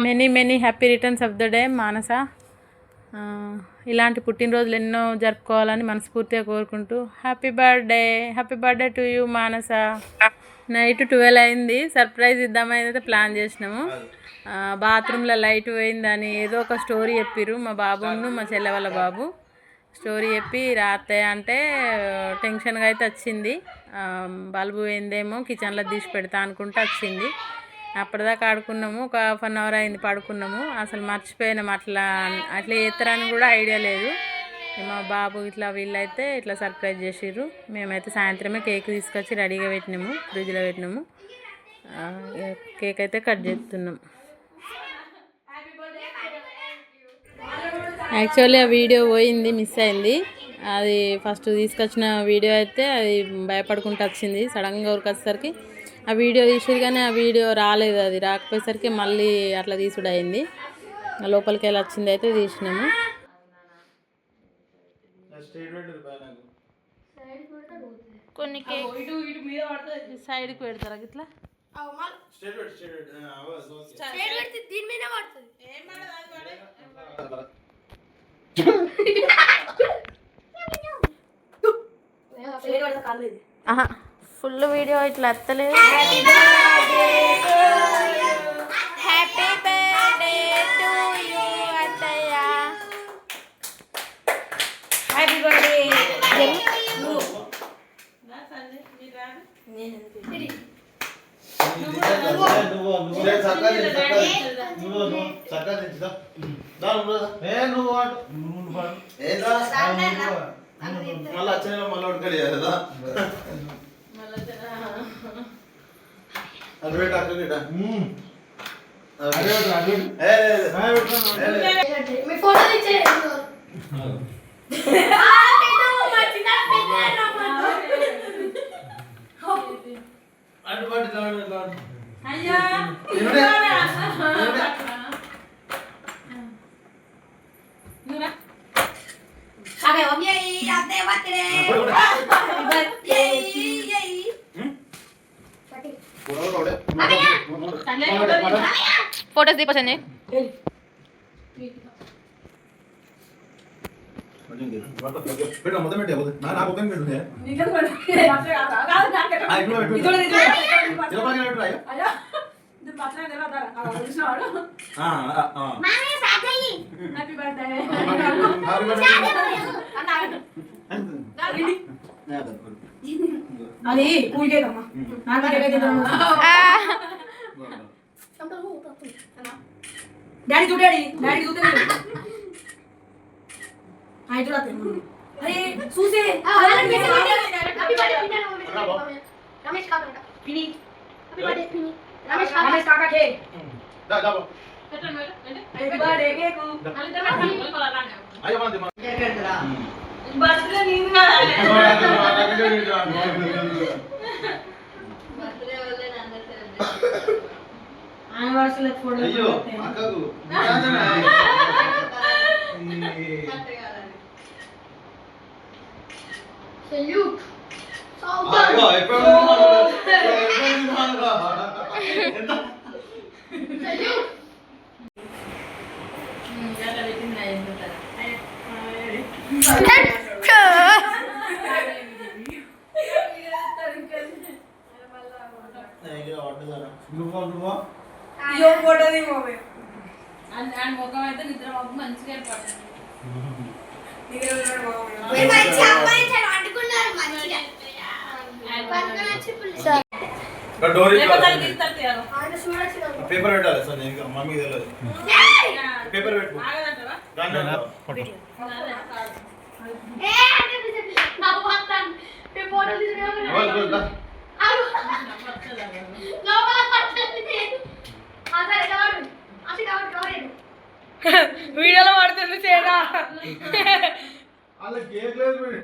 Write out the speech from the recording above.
Many many happy returns of the day Manasa. ఇలాంటి పుట్టినరోజులు ఎన్నో జరుపుకోవాలని మనస్ఫూర్తిగా కోరుకుంటూ happy birthday to you Manasa. Night 12 అయింది. సర్ప్రైజ్ ఇద్దామని అయితే ప్లాన్ చేసినాము. బాత్రూంలో లైట్ పోయిందని ఏదో ఒక స్టోరీ చెప్పిర్రు మా బాబును మా చెల్లె వాళ్ళ బాబు. స్టోరీ చెప్పి రాతే అంటే టెన్షన్గా అయితే వచ్చింది. బల్బు పోయిందేమో కిచెన్లో తీసి పెడతా అనుకుంటే వచ్చింది. అప్పటిదాకా ఆడుకున్నాము. ఒక 1 అవర్ అయింది పడుకున్నాము. అసలు మర్చిపోయినాము. అట్లా చేస్తారని కూడా ఐడియా లేదు. మా బాబు ఇట్లా వీళ్ళైతే ఇట్లా సర్ప్రైజ్ చేసిర్రు. మేమైతే సాయంత్రమే కేక్ తీసుకొచ్చి రెడీగా పెట్టినాము, ఫ్రిడ్జ్లో పెట్టినాము. కేక్ అయితే కట్ చేస్తున్నాం. యాక్చువల్లీ ఆ వీడియో పోయింది, మిస్ అయింది. అది ఫస్ట్ తీసుకొచ్చిన వీడియో అయితే అది భయపడుకుంటూ వచ్చింది. సడన్గా ఉరికొచ్చేసరికి ఆ వీడియో తీసేది కానీ ఆ వీడియో రాలేదు. అది రాకపోయేసరికి మళ్ళీ అట్లా తీసుడు అయింది. లోపలికి వెళ్ళి వచ్చింది అయితే తీసినాము. కొన్ని సైడ్కి పెడతారా ఇట్లా ఫుల్ వీడియో ఇట్లా ఎత్తలేదు. హ్యాపీ బర్త్డే టు యూ అత్తయ్య. Happy birthday. మళ్ళీ వచ్చిన మళ్ళీ ఉడకడి కదా అది పెట్ట ఫోటోస్ దీపసండి. అది పూజేదమ్మా డాడీ చూడాడి డాడీ చూడాడు అయితే అరే చూసే రమేష్ కాకా పిని హ్యాపీ బర్త్డే పిని రమేష్ కాకా కే దా దా హ్యాపీ బర్త్డే కేకు అయ్యో మంది ఎక్కడరా బర్త్డే నిన్న బర్త్డే వల్లే నందర్ యానివర్సరీ ఫోటో అయ్యో అక్కకు సెల్యూట్ అయ్యో ఎప్పుడు సెల్యూట్ యాలా వెయిటింగ్ అయ్యిందట అయ్యో ఫోటో ది మోమే అండ్ ముఖం అయితే నిద్ర మాకు మంచిగా ఏర్పడింది. నిద్ర మోమే మంచి అమ్మాయి చాలా అంటుకున్నారు మంచిగా పక్కన చిప్పులు డోరీ పేపర్ పెట్టాలి సార్. నేను మమ్మీ తెలియదు పేపర్ పెట్టు దాంట్లో వీడియోలో పడుతుంది చేరా అలా కేక్ లేదు మీరు